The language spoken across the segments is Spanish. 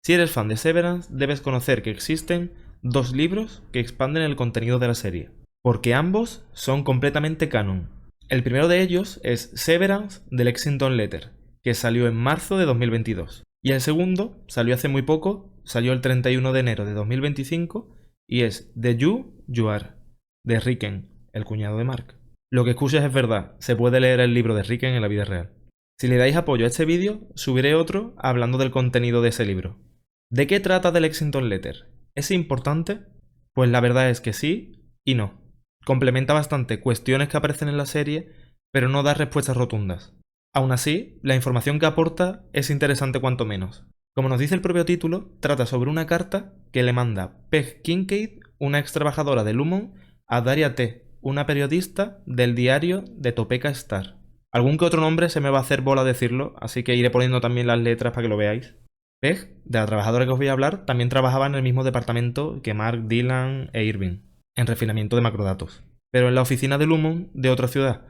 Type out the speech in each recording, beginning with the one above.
Si eres fan de Severance, debes conocer que existen dos libros que expanden el contenido de la serie, porque ambos son completamente canon. El primero de ellos es Severance de Lexington Letter, que salió en marzo de 2022. Y el segundo salió hace muy poco, salió el 31 de enero de 2025, y es The You, You Are, de Ricken, el cuñado de Mark. Lo que escuches es verdad, se puede leer el libro de Ricken en la vida real. Si le dais apoyo a este vídeo, subiré otro hablando del contenido de ese libro. ¿De qué trata The Lexington Letter? ¿Es importante? Pues la verdad es que sí y no. Complementa bastante cuestiones que aparecen en la serie, pero no da respuestas rotundas. Aún así, la información que aporta es interesante cuanto menos. Como nos dice el propio título, trata sobre una carta que le manda Peg Kincaid, una ex trabajadora de Lumon, a Daria T., una periodista del diario de Topeka Star. Algún que otro nombre se me va a hacer bola decirlo, así que iré poniendo también las letras para que lo veáis. Peg, de la trabajadora que os voy a hablar, también trabajaba en el mismo departamento que Mark, Dylan e Irving, en refinamiento de macrodatos, pero en la oficina de Lumon de otra ciudad,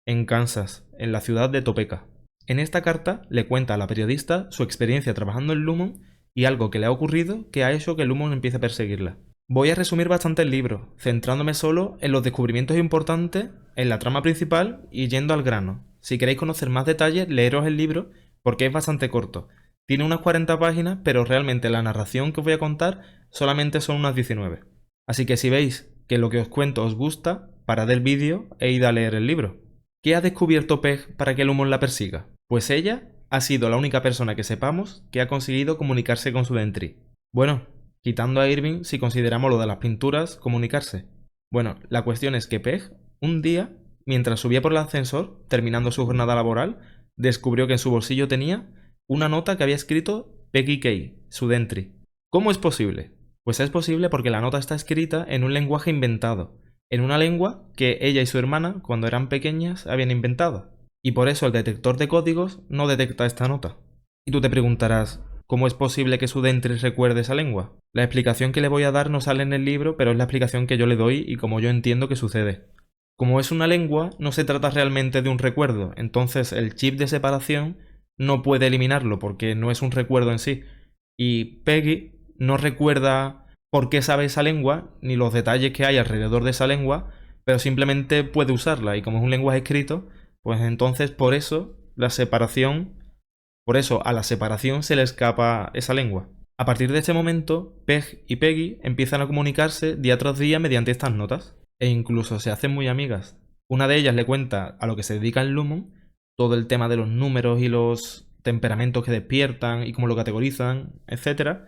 en Kansas, en la ciudad de Topeka. En esta carta le cuenta a la periodista su experiencia trabajando en Lumon y algo que le ha ocurrido que ha hecho que Lumon empiece a perseguirla. Voy a resumir bastante el libro, centrándome solo en los descubrimientos importantes, en la trama principal y yendo al grano. Si queréis conocer más detalles, leeros el libro porque es bastante corto. Tiene unas 40 páginas, pero realmente la narración que os voy a contar solamente son unas 19. Así que si veis que lo que os cuento os gusta, parad el vídeo e id a leer el libro. ¿Qué ha descubierto Peg para que Lumon la persiga? Pues ella ha sido la única persona que sepamos que ha conseguido comunicarse con su Dentry. Bueno, quitando a Irving si consideramos lo de las pinturas, comunicarse. Bueno, la cuestión es que Peg, un día, mientras subía por el ascensor, terminando su jornada laboral, descubrió que en su bolsillo tenía una nota que había escrito Peggy Kay, su Dentry. ¿Cómo es posible? Pues es posible porque la nota está escrita en un lenguaje inventado, en una lengua que ella y su hermana, cuando eran pequeñas, habían inventado. Y por eso el detector de códigos no detecta esta nota. Y tú te preguntarás, ¿cómo es posible que su Dentry recuerde esa lengua? La explicación que le voy a dar no sale en el libro, pero es la explicación que yo le doy y como yo entiendo que sucede. Como es una lengua, no se trata realmente de un recuerdo, entonces el chip de separación no puede eliminarlo porque no es un recuerdo en sí. Y Peggy no recuerda por qué sabe esa lengua, ni los detalles que hay alrededor de esa lengua, pero simplemente puede usarla y como es un lenguaje escrito, pues entonces por eso a la separación se le escapa esa lengua. A partir de este momento, Peg y Peggy empiezan a comunicarse día tras día mediante estas notas, e incluso se hacen muy amigas. Una de ellas le cuenta a lo que se dedica en Lumon, todo el tema de los números y los temperamentos que despiertan y cómo lo categorizan, etc.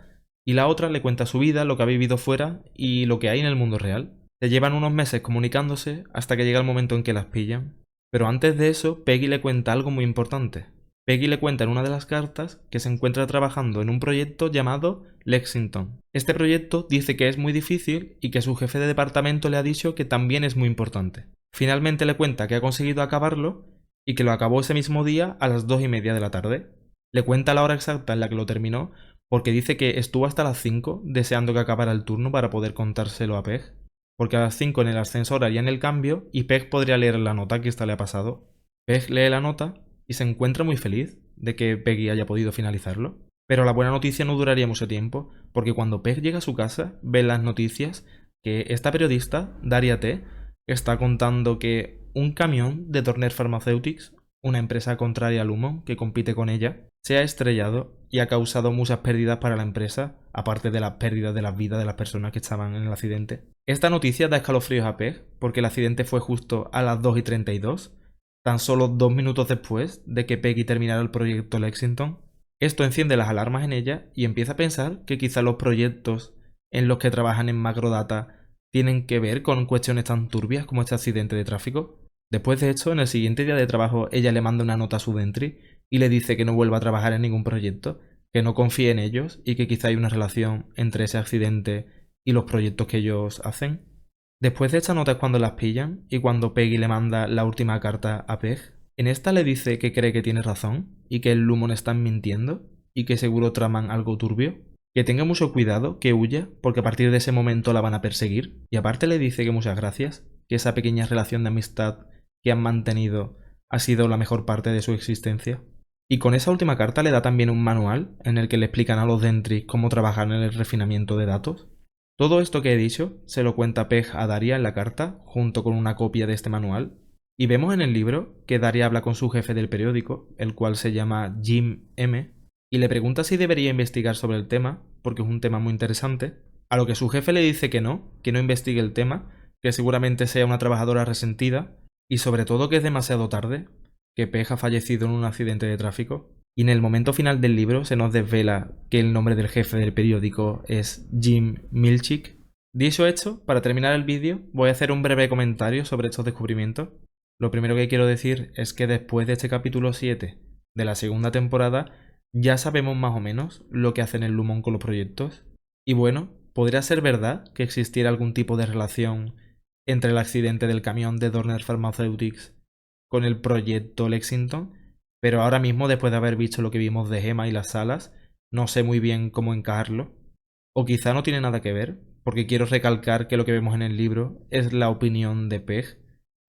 Y la otra le cuenta su vida, lo que ha vivido fuera y lo que hay en el mundo real. Se llevan unos meses comunicándose hasta que llega el momento en que las pillan. Pero antes de eso, Peggy le cuenta algo muy importante. Peggy le cuenta en una de las cartas que se encuentra trabajando en un proyecto llamado Lexington. Este proyecto dice que es muy difícil y que su jefe de departamento le ha dicho que también es muy importante. Finalmente le cuenta que ha conseguido acabarlo y que lo acabó ese mismo día a las 2:30 de la tarde. Le cuenta la hora exacta en la que lo terminó porque dice que estuvo hasta las 5 deseando que acabara el turno para poder contárselo a Peg. Porque a las 5 en el ascensor harían el cambio y Peg podría leer la nota que esta le ha pasado. Peg lee la nota y se encuentra muy feliz de que Peggy haya podido finalizarlo. Pero la buena noticia no duraría mucho tiempo, porque cuando Peg llega a su casa, ve en las noticias que esta periodista, Daria T., está contando que un camión de Turner Pharmaceutics, una empresa contraria a Lumon que compite con ella, se ha estrellado y ha causado muchas pérdidas para la empresa, aparte de las pérdidas de las vidas de las personas que estaban en el accidente. Esta noticia da escalofríos a Peg, porque el accidente fue justo a las 2:32, tan solo 2 minutos después de que Peggy terminara el proyecto Lexington. Esto enciende las alarmas en ella y empieza a pensar que quizá los proyectos en los que trabajan en Macrodata tienen que ver con cuestiones tan turbias como este accidente de tráfico. Después de esto, en el siguiente día de trabajo, ella le manda una nota a su Dentry y le dice que no vuelva a trabajar en ningún proyecto, que no confíe en ellos y que quizá hay una relación entre ese accidente y los proyectos que ellos hacen. Después de esta nota es cuando las pillan y cuando Peggy le manda la última carta a Peg. En esta le dice que cree que tiene razón y que el Lumon están mintiendo y que seguro traman algo turbio. Que tenga mucho cuidado, que huya, porque a partir de ese momento la van a perseguir. Y aparte le dice que muchas gracias, que esa pequeña relación de amistad que han mantenido ha sido la mejor parte de su existencia. Y con esa última carta le da también un manual en el que le explican a los Dentris cómo trabajar en el refinamiento de datos. Todo esto que he dicho se lo cuenta Pej a Daria en la carta, junto con una copia de este manual. Y vemos en el libro que Daria habla con su jefe del periódico, el cual se llama Jim M., y le pregunta si debería investigar sobre el tema, porque es un tema muy interesante, a lo que su jefe le dice que no investigue el tema, que seguramente sea una trabajadora resentida, y sobre todo que es demasiado tarde, que Pej ha fallecido en un accidente de tráfico. Y en el momento final del libro se nos desvela que el nombre del jefe del periódico es Jim Milchick. Dicho esto, para terminar el vídeo, voy a hacer un breve comentario sobre estos descubrimientos. Lo primero que quiero decir es que después de este capítulo 7 de la segunda temporada, ya sabemos más o menos lo que hacen el Lumon con los proyectos. Y bueno, podría ser verdad que existiera algún tipo de relación entre el accidente del camión de Dorner Pharmaceutics con el proyecto Lexington, pero ahora mismo, después de haber visto lo que vimos de Gemma y las salas, no sé muy bien cómo encajarlo. O quizá no tiene nada que ver, porque quiero recalcar que lo que vemos en el libro es la opinión de Pej.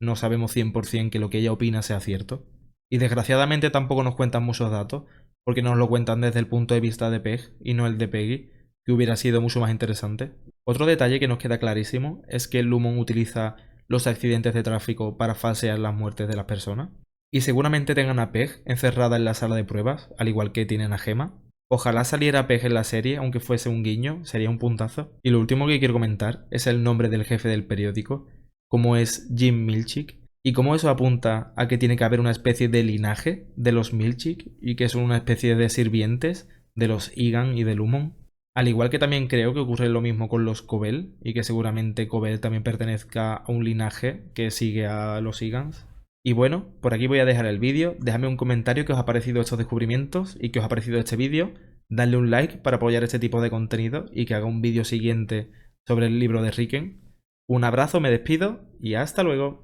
No sabemos 100% que lo que ella opina sea cierto. Y desgraciadamente tampoco nos cuentan muchos datos, porque nos lo cuentan desde el punto de vista de Pej y no el de Peggy, que hubiera sido mucho más interesante. Otro detalle que nos queda clarísimo es que Lumon utiliza los accidentes de tráfico para falsear las muertes de las personas. Y seguramente tengan a Pej encerrada en la sala de pruebas, al igual que tienen a Gemma. Ojalá saliera Pej en la serie, aunque fuese un guiño, sería un puntazo. Y lo último que quiero comentar es el nombre del jefe del periódico, como es Jim Milchick, y cómo eso apunta a que tiene que haber una especie de linaje de los Milchick y que son una especie de sirvientes de los Egan y de Lumon. Al igual que también creo que ocurre lo mismo con los Cobell y que seguramente Cobell también pertenezca a un linaje que sigue a los Egans. Y bueno, por aquí voy a dejar el vídeo. Dejadme un comentario qué os ha parecido estos descubrimientos y qué os ha parecido este vídeo. Dadle un like para apoyar este tipo de contenido y que haga un vídeo siguiente sobre el libro de Riken. Un abrazo, me despido y hasta luego.